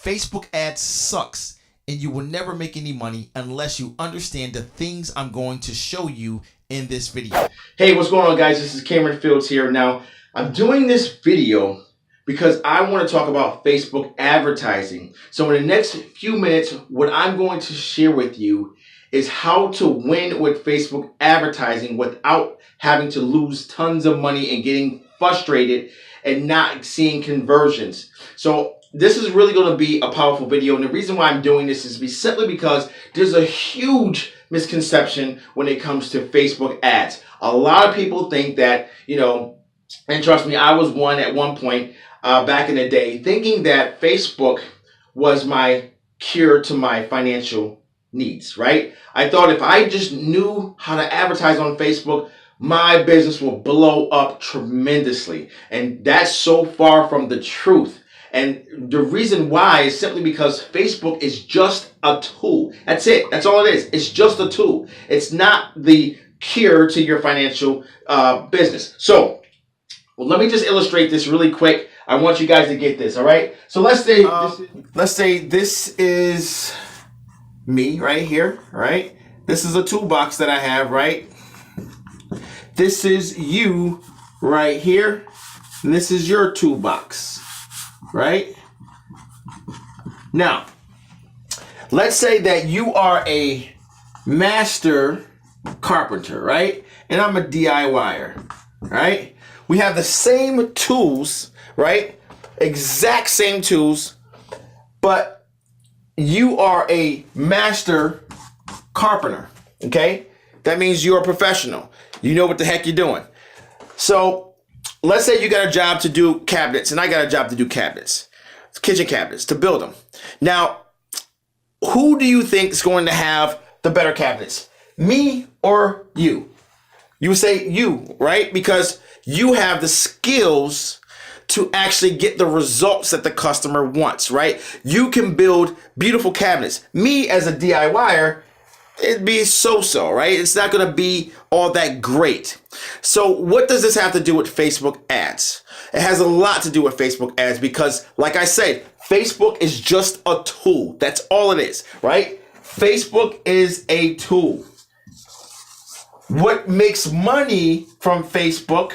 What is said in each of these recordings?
Facebook ads sucks and you will never make any money unless you understand the things I'm going to show you in this video. Hey, what's going on, guys? This is Cameron Fields here. Now, I'm doing this video because I want to talk about Facebook advertising. So in the next few minutes, what I'm going to share with you is how to win with Facebook advertising without having to lose tons of money and getting frustrated and not seeing conversions. So this is really going to be a powerful video, and the reason why I'm doing this is simply because there's a huge misconception when it comes to Facebook ads. A lot of people think that, and trust me, I was one at one point back in the day, thinking that Facebook was my cure to my financial needs, right? I thought if I just knew how to advertise on Facebook, my business will blow up tremendously. And that's so far from the truth. And the reason why is simply because Facebook is just a tool. That's it. That's all it is. It's just a tool. It's not the cure to your financial business. So, let me just illustrate this really quick. I want you guys to get this, all right? So let's say this is me right here, right? This is a toolbox that I have, right? This is you right here. And this is your toolbox, right? Now, let's say that you are a master carpenter, right? And I'm a DIYer, right? We have the same tools, right? Exact same tools, but you are a master carpenter, okay? That means you're a professional. You know what the heck you're doing. So let's say you got a job to do cabinets, and I got a job to do cabinets, kitchen cabinets, to build them. Now, who do you think is going to have the better cabinets? Me or you? You would say you, right? Because you have the skills to actually get the results that the customer wants, right? You can build beautiful cabinets. Me as a DIYer, it'd be so-so, right? It's not going to be all that great. So what does this have to do with Facebook ads? It has a lot to do with Facebook ads because, like I said, Facebook is just a tool. That's all it is, right? Facebook is a tool. What makes money from Facebook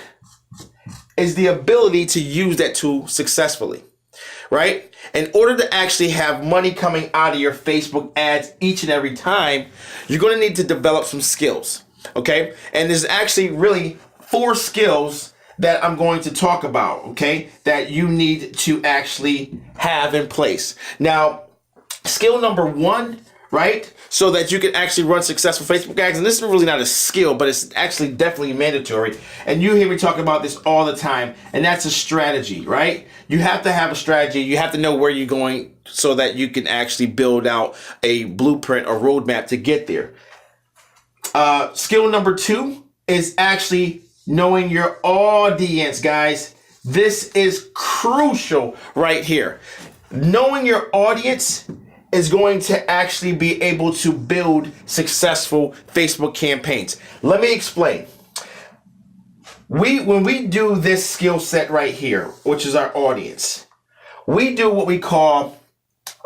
is the ability to use that tool successfully, right? In order to actually have money coming out of your Facebook ads each and every time, you're going to need to develop some skills, okay? And there's actually really 4 skills that I'm going to talk about, okay, that you need to actually have in place. Now, skill number 1, right? So that you can actually run successful Facebook ads. And this is really not a skill, but it's actually definitely mandatory. And you hear me talk about this all the time. And that's a strategy, right? You have to have a strategy. You have to know where you're going so that you can actually build out a blueprint or roadmap to get there. Skill number 2 is actually knowing your audience, guys. This is crucial right here. Knowing your audience is going to actually be able to build successful Facebook campaigns. Let me explain. When we do this skill set right here, which is our audience, we do what we call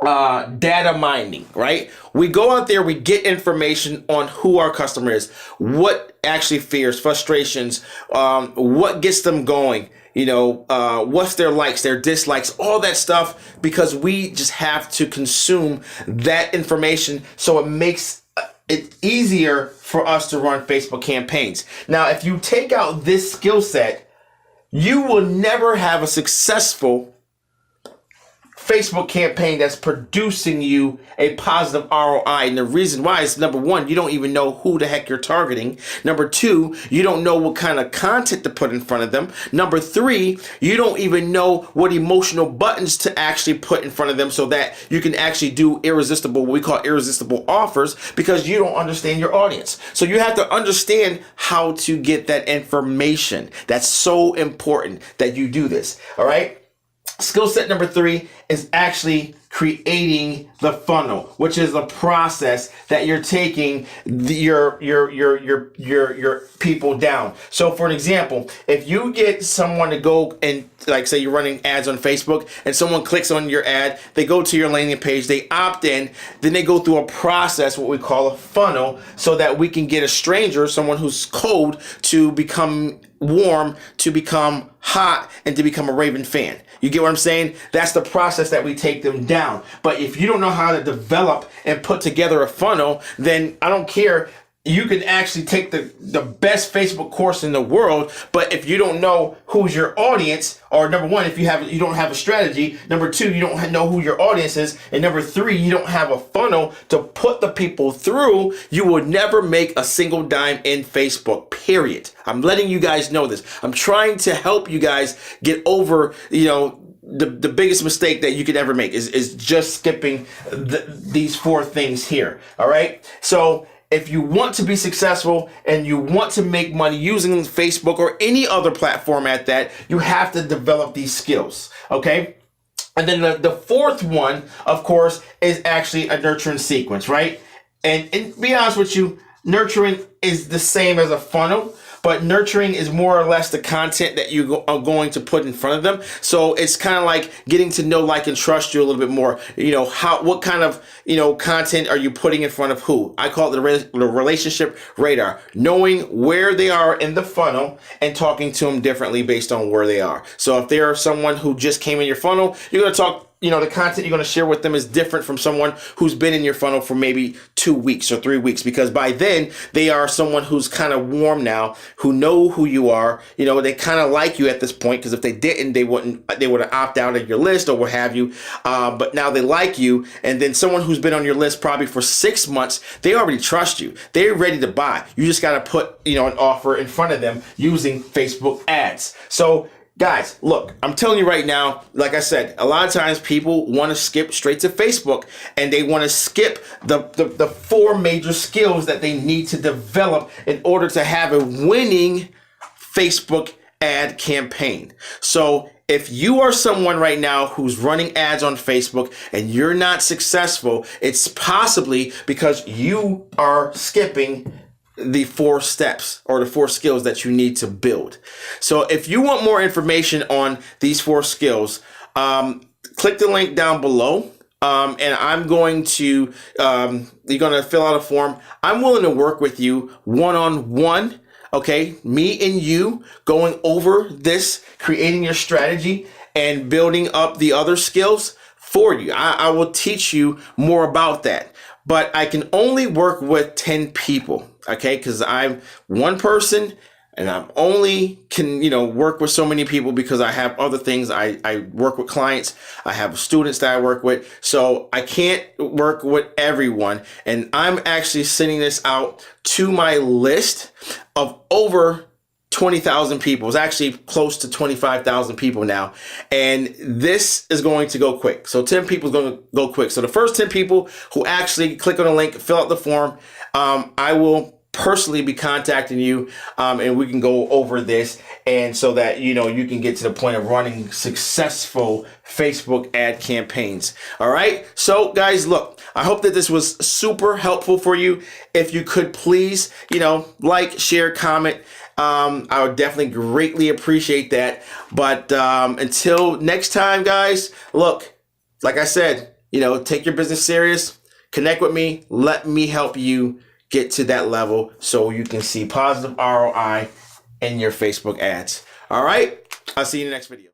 data mining, right? We go out there, we get information on who our customer is, what actually fears, frustrations, what gets them going, what's their likes, their dislikes, all that stuff, because we just have to consume that information so it makes it easier for us to run Facebook campaigns. Now, if you take out this skill set, you will never have a successful Facebook campaign that's producing you a positive ROI. And the reason why is, number 1, you don't even know who the heck you're targeting. Number 2, you don't know what kind of content to put in front of them. Number 3, you don't even know what emotional buttons to actually put in front of them so that you can actually do what we call irresistible offers, because you don't understand your audience. So you have to understand how to get that information. That's so important that you do this. All right. Skill set number 3 is actually creating the funnel, which is the process that you're taking your people down. So for an example, if you get someone to go and, like, say you're running ads on Facebook and someone clicks on your ad, they go to your landing page, they opt in, then they go through a process, what we call a funnel, so that we can get a stranger, someone who's cold, to become warm, to become hot, and to become a Raven fan. You get what I'm saying? That's the process that we take them down. But if you don't know how to develop and put together a funnel, then I don't care. You can actually take the best Facebook course in the world, but if you don't know who's your audience, or number one, if you don't have a strategy, number two, you don't know who your audience is, and number three, you don't have a funnel to put the people through, you will never make a single dime in Facebook, period. I'm letting you guys know this. I'm trying to help you guys get over, the biggest mistake that you could ever make is just skipping these four things here. All right. So if you want to be successful and you want to make money using Facebook or any other platform at that, you have to develop these skills. Okay. And then the fourth one, of course, is actually a nurturing sequence, right? And to be honest with you, nurturing is the same as a funnel, but nurturing is more or less the content that you are going to put in front of them. So it's kind of like getting to know, like, and trust you a little bit more. What kind of, content are you putting in front of who? I call it the relationship radar, knowing where they are in the funnel and talking to them differently based on where they are. So if they're someone who just came in your funnel, you're going to talk, the content you're going to share with them is different from someone who's been in your funnel for maybe 2 weeks or 3 weeks, because by then they are someone who's kind of warm now, who know who you are. They kind of like you at this point, because if they didn't, they would have opted out of your list or what have you. But now they like you. And then someone who's been on your list probably for 6 months, they already trust you. They're ready to buy. You just got to put, an offer in front of them using Facebook ads. So guys, look, I'm telling you right now, like I said, a lot of times people want to skip straight to Facebook, and they want to skip the four major skills that they need to develop in order to have a winning Facebook ad campaign. So if you are someone right now who's running ads on Facebook and you're not successful, it's possibly because you are skipping the 4 steps or the 4 skills that you need to build. So if you want more information on these 4 skills, click the link down below. And I'm going to, you're going to fill out a form. I'm willing to work with you one-on-one. Okay. Me and you going over this, creating your strategy and building up the other skills for you. I will teach you more about that, but I can only work with 10 people. Okay, because I'm one person and I'm only can, work with so many people because I have other things. I work with clients. I have students that I work with. So I can't work with everyone. And I'm actually sending this out to my list of over 20,000 people. It's actually close to 25,000 people now. And this is going to go quick. So 10 people is going to go quick. So the first 10 people who actually click on the link, fill out the form, I will personally be contacting you, and we can go over this, and so that you can get to the point of running successful Facebook ad campaigns. All right, so guys, look, I hope that this was super helpful for you. If you could please like, share, comment, I would definitely greatly appreciate that. But until next time, guys, look, like I said, take your business serious, connect with me, let me help you get to that level so you can see positive ROI in your Facebook ads. All right, I'll see you in the next video.